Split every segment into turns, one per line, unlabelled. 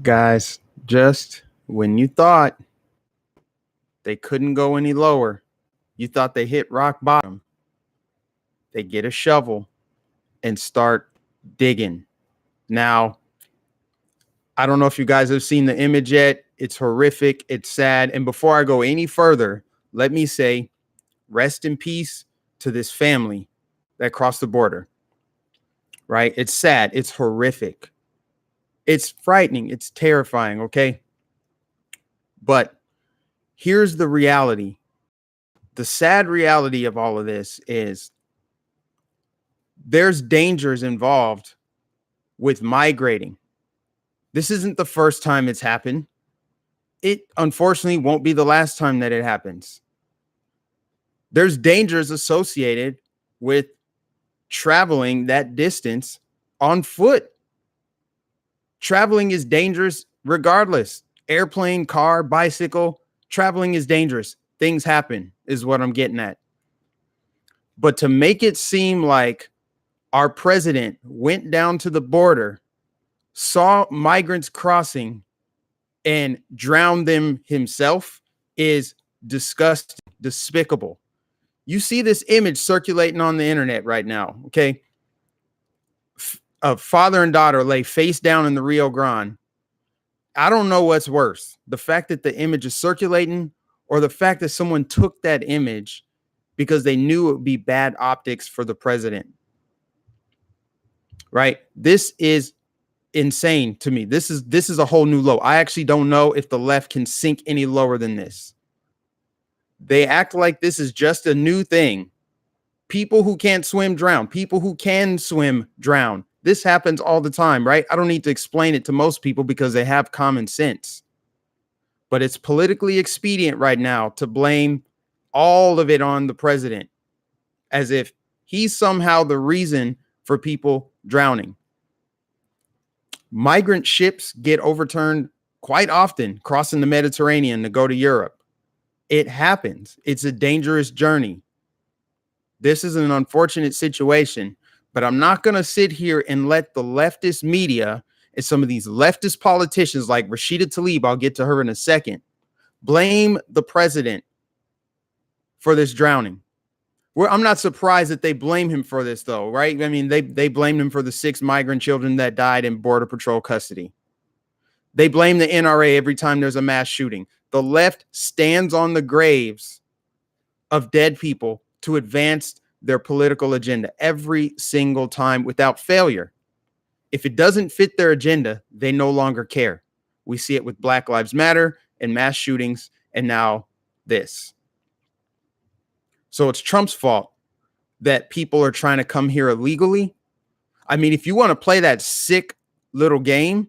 Guys, just when you thought they couldn't go any lower, you thought they hit rock bottom, they get a shovel and start digging. Now, I don't know if you guys have seen the image yet. It's horrific. It's sad. And before I go any further, let me say rest in peace to this family that crossed the border, right? It's sad. It's horrific. It's frightening. It's terrifying. Okay. But here's the reality. The sad reality of all of this is there's dangers involved with migrating. This isn't the first time it's happened. It unfortunately won't be the last time that it happens. There's dangers associated with traveling that distance on foot. Traveling is dangerous regardless. Airplane, car, bicycle, traveling is dangerous. Things happen is what I'm getting at. But to make it seem like our president went down to the border, saw migrants crossing, and drowned them himself is disgusting, despicable. You see this image circulating on the internet right now, okay? A father and daughter lay face down in the Rio Grande. I don't know what's worse, the fact that the image is circulating or the fact that someone took that image because they knew it would be bad optics for the president. Right? This is insane to me. This is a whole new low. I actually don't know if the left can sink any lower than this. They act like this is just a new thing. People who can't swim drown. People who can swim drown. This happens all the time, right? I don't need to explain it to most people because they have common sense. But it's politically expedient right now to blame all of it on the president as if he's somehow the reason for people drowning. Migrant ships get overturned quite often crossing the Mediterranean to go to Europe. It happens. It's a dangerous journey. This is an unfortunate situation, but I'm not going to sit here and let the leftist media and some of these leftist politicians like Rashida Tlaib, I'll get to her in a second, blame the president for this drowning. I'm not surprised that they blame him for this, though, right? I mean, they blamed him for the 6 migrant children that died in Border Patrol custody. They blame the NRA every time there's a mass shooting. The left stands on the graves of dead people to advance their political agenda every single time without failure. If it doesn't fit their agenda, they no longer care. We see it with Black Lives Matter and mass shootings, and now this. So it's Trump's fault that people are trying to come here illegally. I mean, if you want to play that sick little game,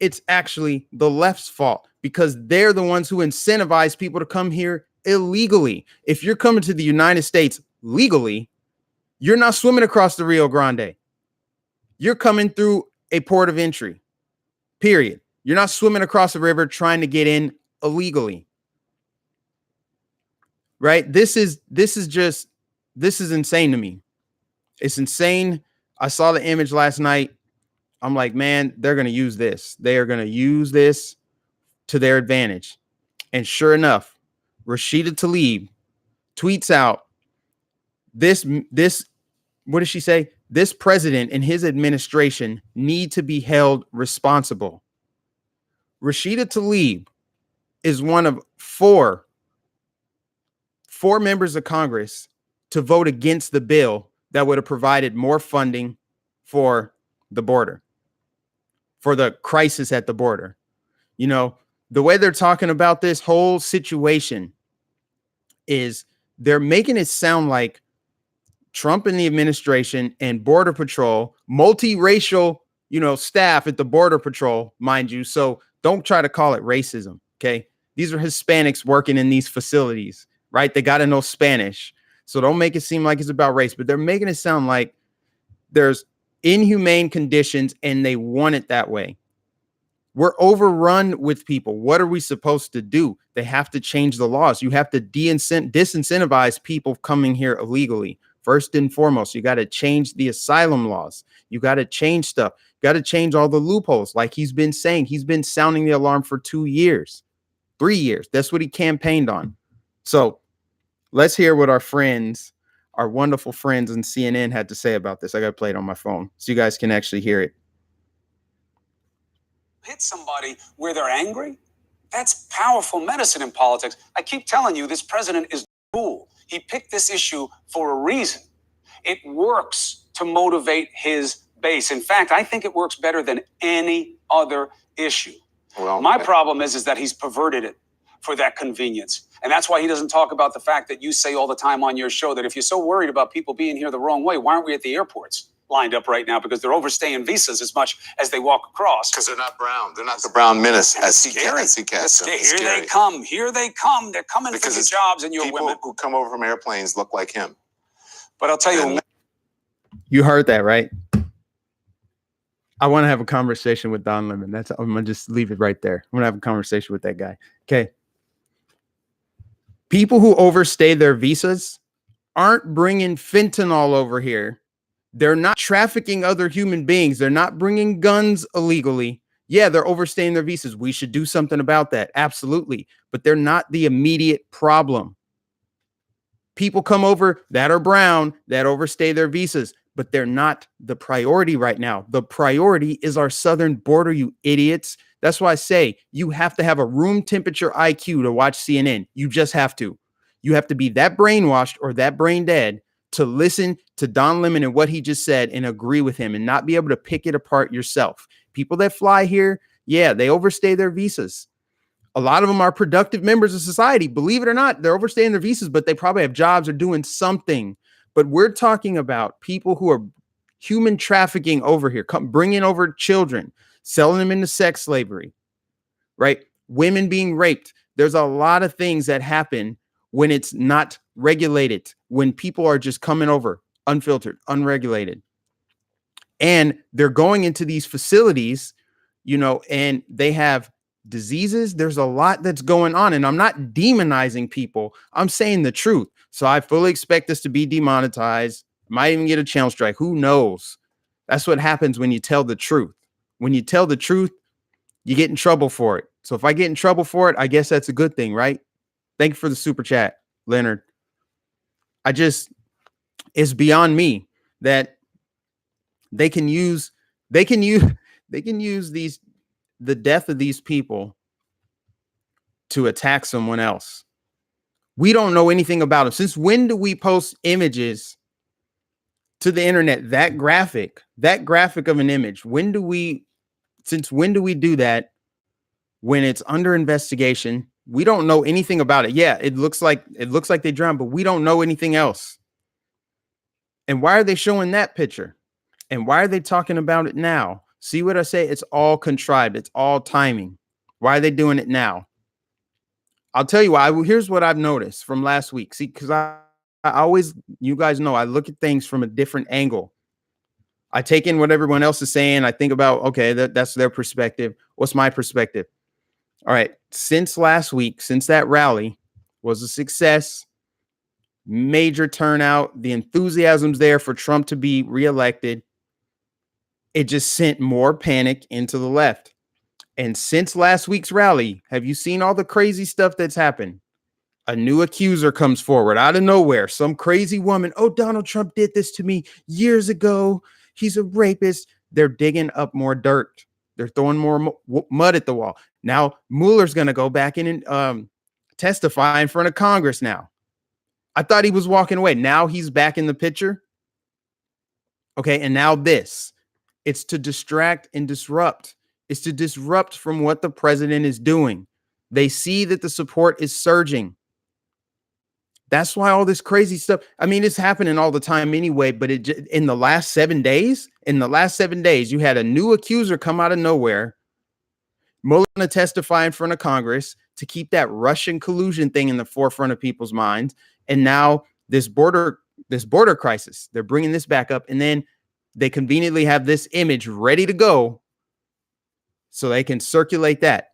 it's actually the left's fault because they're the ones who incentivize people to come here illegally. If you're coming to the United States legally, you're not swimming across the Rio Grande. You're coming through a port of entry, period. You're not swimming across the river trying to get in illegally. Right? This is insane to me. It's insane. I saw the image last night. I'm like, man, they're going to use this. They are going to use this to their advantage. And sure enough, Rashida Tlaib tweets out this, what does she say? This president and his administration need to be held responsible. Rashida Tlaib is one of four members of Congress to vote against the bill that would have provided more funding for the border, for the crisis at the border. You know, the way they're talking about this whole situation is they're making it sound like Trump and the administration and Border Patrol, multiracial, staff at the Border Patrol, mind you. So don't try to call it racism. Okay. These are Hispanics working in these facilities, right? They got to know Spanish. So don't make it seem like it's about race, but they're making it sound like there's inhumane conditions and they want it that way. We're overrun with people. What are we supposed to do? They have to change the laws. You have to disincentivize people coming here illegally First and foremost, you got to change the asylum laws. You got to change stuff. You got to change all the loopholes. Like he's been saying, he's been sounding the alarm for 2 years, 3 years. That's what he campaigned on. So let's hear what our friends, our wonderful friends in CNN had to say about this. I got to play it on my phone so you guys can actually hear it.
Hit somebody where they're angry. That's powerful medicine in politics. I keep telling you, this president is a fool. He picked this issue for a reason. It works to motivate his base. In fact, I think it works better than any other issue. Well, my problem is that he's perverted it for that convenience. And that's why he doesn't talk about the fact that you say all the time on your show that if you're so worried about people being here the wrong way, why aren't we at the airports lined up right now? Because they're overstaying visas as much as they walk across.
Because they're not brown. They're not the brown menace as he casts them.
Here they come. Here they come. They're coming because for your jobs and your
people
women.
Who come over from airplanes look like him.
But I'll tell you.
You heard that, right? I want to have a conversation with Don Lemon. I'm going to just leave it right there. I'm going to have a conversation with that guy. Okay. People who overstay their visas aren't bringing fentanyl over here. They're not trafficking other human beings. They're not bringing guns illegally. Yeah, they're overstaying their visas. We should do something about that. Absolutely. But they're not the immediate problem. People come over that are brown, that overstay their visas, but they're not the priority right now. The priority is our southern border, you idiots. That's why I say you have to have a room temperature IQ to watch CNN. You just have to. You have to be that brainwashed or that brain dead to listen to Don Lemon and what he just said and agree with him and not be able to pick it apart yourself. People that fly here, yeah, they overstay their visas. A lot of them are productive members of society. Believe it or not, they're overstaying their visas, but they probably have jobs or doing something. But we're talking about people who are human trafficking over here, bringing over children, selling them into sex slavery, right? Women being raped. There's a lot of things that happen when it's not regulated, when people are just coming over unfiltered, unregulated. And they're going into these facilities, and they have diseases. There's a lot that's going on, and I'm not demonizing people. I'm saying the truth. So I fully expect this to be demonetized. Might even get a channel strike. Who knows? That's what happens when you tell the truth. When you tell the truth, you get in trouble for it. So if I get in trouble for it, I guess that's a good thing, right? Thank you for the super chat, Leonard. It's beyond me that they can use the death of these people to attack someone else. We don't know anything about them. Since when do we post images to the internet? That graphic of an image. Since when do we do that when it's under investigation? We don't know anything about it. Yeah, it looks like they drowned, but we don't know anything else. And why are they showing that picture? And why are they talking about it now? See what I say? It's all contrived. It's all timing. Why are they doing it now? I'll tell you why. Here's what I've noticed from last week. See, because I always, you guys know, I look at things from a different angle. I take in what everyone else is saying. I think about, okay, that's their perspective. What's my perspective? All right. Since last week, since that rally was a success, major turnout, the enthusiasm's there for Trump to be reelected. It just sent more panic into the left. And since last week's rally, have you seen all the crazy stuff that's happened? A new accuser comes forward out of nowhere. Some crazy woman. Oh, Donald Trump did this to me years ago. He's a rapist. They're digging up more dirt. They're throwing more mud at the wall. Now, Mueller's going to go back in and testify in front of Congress now. I thought he was walking away. Now he's back in the picture. Okay, and now this. It's to distract and disrupt. It's to disrupt from what the president is doing. They see that the support is surging. That's why all this crazy stuff. I mean, it's happening all the time anyway, but in the last 7 days, you had a new accuser come out of nowhere. Mueller going to testify in front of Congress to keep that Russian collusion thing in the forefront of people's minds. And now this border crisis, they're bringing this back up. And then they conveniently have this image ready to go so they can circulate that.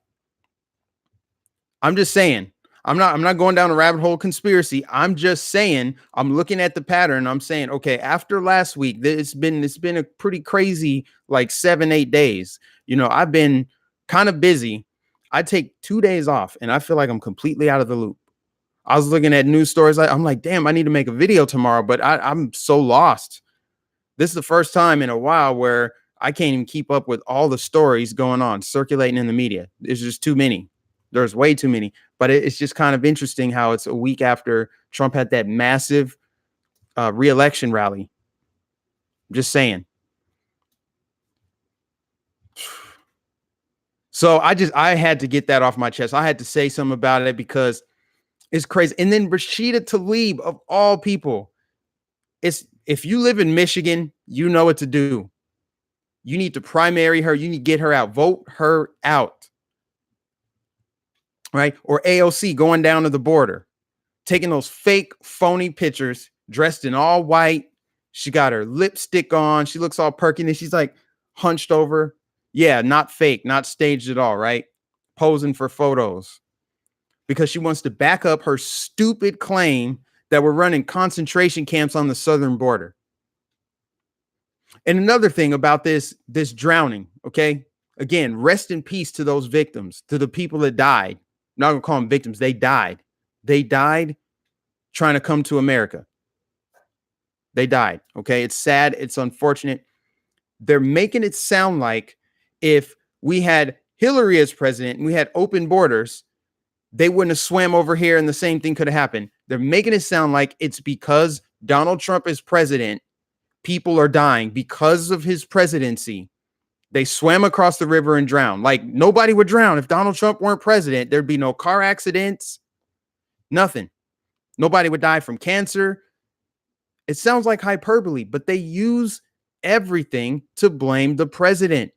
I'm just saying, I'm not going down a rabbit hole conspiracy. I'm just saying, I'm looking at the pattern. I'm saying, okay, after last week, it's been a pretty crazy like 7-8 days. I've been kind of busy. I take 2 days off and I feel like I'm completely out of the loop. I was looking at news stories. I'm like, damn, I need to make a video tomorrow, but I'm so lost. This is the first time in a while where I can't even keep up with all the stories going on circulating in the media. There's just too many. There's way too many. But it's just kind of interesting how it's a week after Trump had that massive re-election rally. Just saying. So I had to get that off my chest. I had to say something about it because it's crazy. And then Rashida Tlaib, of all people, if you live in Michigan, you know what to do. You need to primary her. You need to get her out. Vote her out. Right? Or AOC going down to the border, taking those fake, phony pictures, dressed in all white. She got her lipstick on. She looks all perky. And she's like hunched over. Yeah, not fake, not staged at all, right? Posing for photos because she wants to back up her stupid claim that we're running concentration camps on the southern border. And another thing about this drowning, okay? Again, rest in peace to those victims, to the people that died. I'm not gonna call them victims. They died. They died trying to come to America. They died. Okay. It's sad. It's unfortunate. They're making it sound like if we had Hillary as president and we had open borders, they wouldn't have swam over here and the same thing could have happened. They're making it sound like it's because Donald Trump is president, people are dying because of his presidency. They swam across the river and drowned. Like nobody would drown if Donald Trump weren't president. There'd be no car accidents, nothing. Nobody would die from cancer. It sounds like hyperbole, but they use everything to blame the president.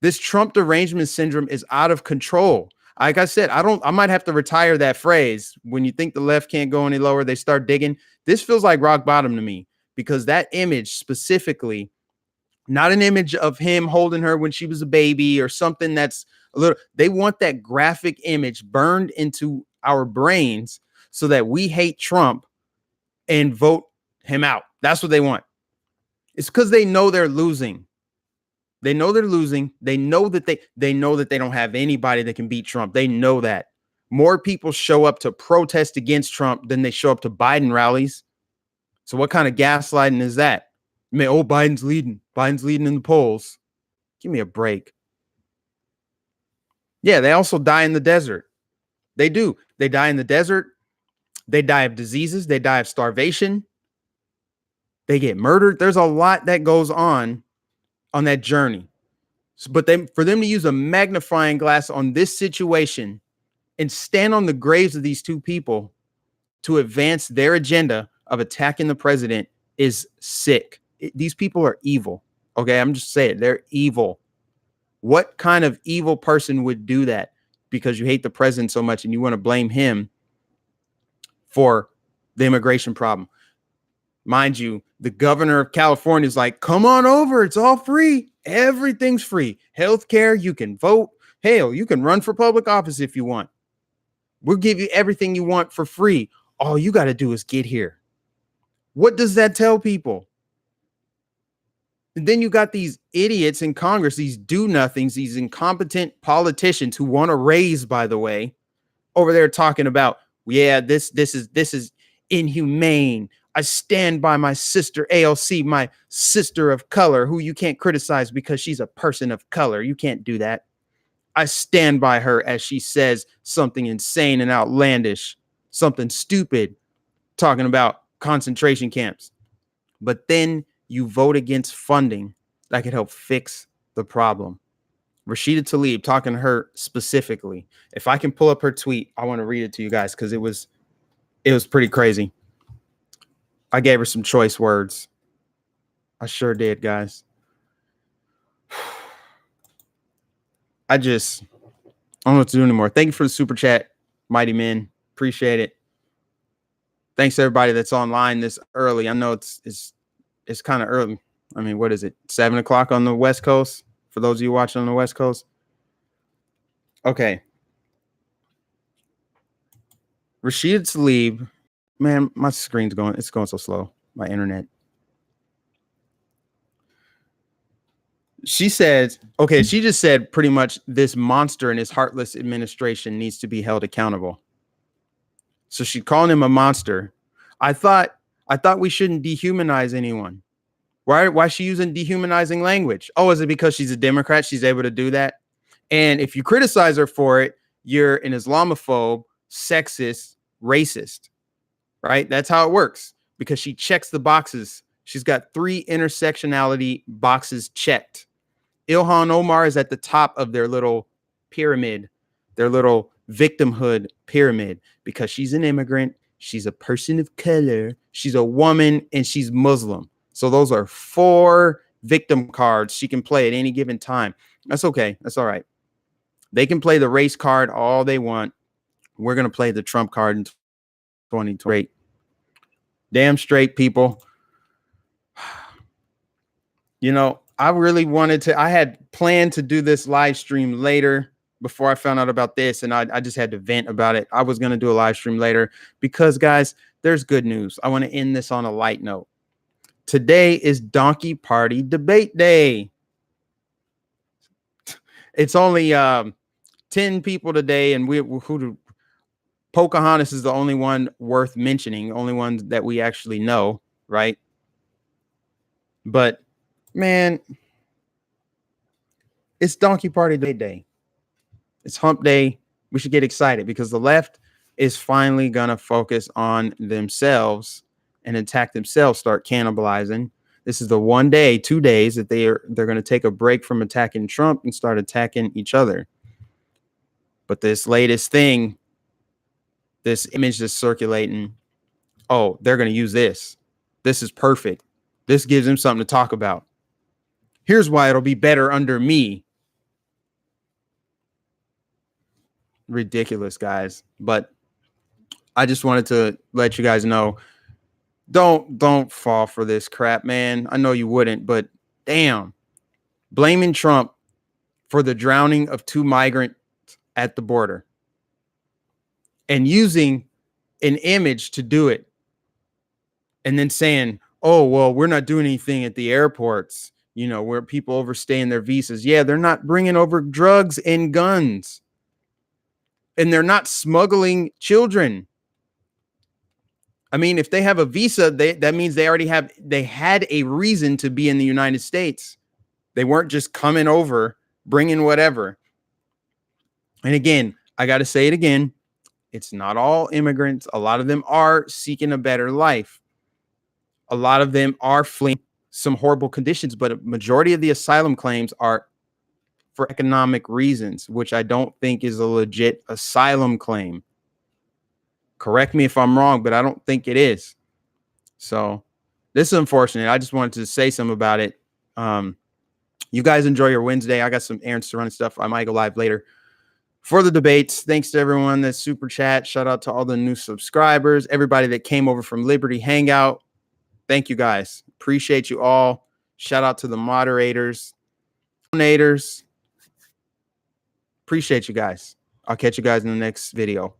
This Trump derangement syndrome is out of control. Like I said, I might have to retire that phrase. When you think the left can't go any lower, they start digging. This feels like rock bottom to me because that image specifically, not an image of him holding her when she was a baby or something that's a little, they want that graphic image burned into our brains so that we hate Trump and vote him out. That's what they want. It's because they know they're losing. They know they're losing. They know that they know that they don't have anybody that can beat Trump. They know that. More people show up to protest against Trump than they show up to Biden rallies. So what kind of gaslighting is that? Oh, Biden's leading. Biden's leading in the polls. Give me a break. Yeah, they also die in the desert. They do. They die in the desert. They die of diseases. They die of starvation. They get murdered. There's a lot that goes on that journey. But for them to use a magnifying glass on this situation and stand on the graves of these two people to advance their agenda of attacking the president is sick. These people are evil. Okay, I'm just saying they're evil. What kind of evil person would do that because you hate the president so much and you want to blame him for the immigration problem? Mind you, the governor of California is like, come on over. It's all free. Everything's free. Healthcare, you can vote. Hell, you can run for public office if you want. We'll give you everything you want for free. All you got to do is get here. What does that tell people? And then you got these idiots in Congress, these do-nothings, these incompetent politicians who want to raise, by the way, over there talking about, yeah, this is inhumane. I stand by my sister AOC, my sister of color, who you can't criticize because she's a person of color. You can't do that. I stand by her as she says something insane and outlandish, something stupid, talking about concentration camps. But then you vote against funding that could help fix the problem. Rashida Tlaib, talking to her specifically. If I can pull up her tweet, I want to read it to you guys because it was pretty crazy. I gave her some choice words. I sure did, guys. I don't know what to do anymore. Thank you for the super chat, mighty men. Appreciate it. Thanks to everybody that's online this early. I know it's kind of early. I mean, what is it? 7 o'clock on the West Coast? For those of you watching on the West Coast. Okay. Rashida Tlaib, man, my screen's going, it's going so slow. My internet. She says, okay, she just said pretty much this monster and his heartless administration needs to be held accountable. So she's calling him a monster. I thought we shouldn't dehumanize anyone. Why is she using dehumanizing language? Oh, is it because she's a Democrat? She's able to do that. And if you criticize her for it, you're an Islamophobe, sexist, racist, right? That's how it works because she checks the boxes. She's got 3 intersectionality boxes checked. Ilhan Omar is at the top of their little pyramid, their little victimhood pyramid, because she's an immigrant, she's a person of color, she's a woman, and she's Muslim. So those are 4 victim cards she can play at any given time. That's okay. That's all right. They can play the race card all they want. We're going to play the Trump card in 2020. Damn straight, people. You know, I really wanted to, I had planned to do this live stream later before I found out about this, and I just had to vent about it. I was going to do a live stream later because, guys, there's good news. I want to end this on a light note. Today is Donkey Party Debate Day. It's only 10 people today, and Pocahontas is the only one worth mentioning, only one that we actually know, right? But man, it's Donkey Party Day. It's hump day. We should get excited because the left is finally going to focus on themselves and attack themselves, start cannibalizing. This is the 1 day, 2 days that they're going to take a break from attacking Trump and start attacking each other. But this latest thing, this image that's circulating, oh, they're going to use this. This is perfect. This gives them something to talk about. Here's why it'll be better under me. Ridiculous, guys. But I just wanted to let you guys know, don't fall for this crap, man. I know you wouldn't, but damn, blaming Trump for the drowning of 2 migrants at the border and using an image to do it, and then saying, oh, well, we're not doing anything at the airports, you know, where people overstaying their visas. Yeah, they're not bringing over drugs and guns, and they're not smuggling children. I mean, if they have a visa, that means they had a reason to be in the United States. They weren't just coming over, bringing whatever. And again, I got to say it again. It's not all immigrants. A lot of them are seeking a better life. A lot of them are fleeing some horrible conditions, but a majority of the asylum claims are for economic reasons, which I don't think is a legit asylum claim. Correct me if I'm wrong, but I don't think it is. So this is unfortunate. I just wanted to say something about it. You guys enjoy your Wednesday. I got some errands to run and stuff. I might go live later for the debates. Thanks to everyone that super chat. Shout out to all the new subscribers, everybody that came over from Liberty Hangout. Thank you guys. Appreciate you all. Shout out to the moderators, donators. Appreciate you guys. I'll catch you guys in the next video.